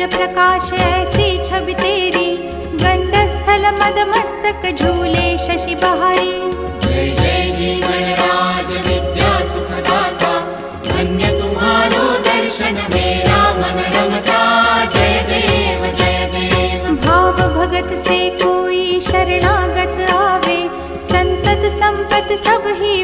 प्रकाश ऐसी छवि तेरी, गंडस्थल मद मस्तक झूले शशि बहारी। जय जय जीवन राज विद्या सुखदाता, धन्य तुम्हारो दर्शन मेरा मन रमता। जय देव जय देव। भाव भगत से कोई शरणागत आवे, संतत संपत सब ही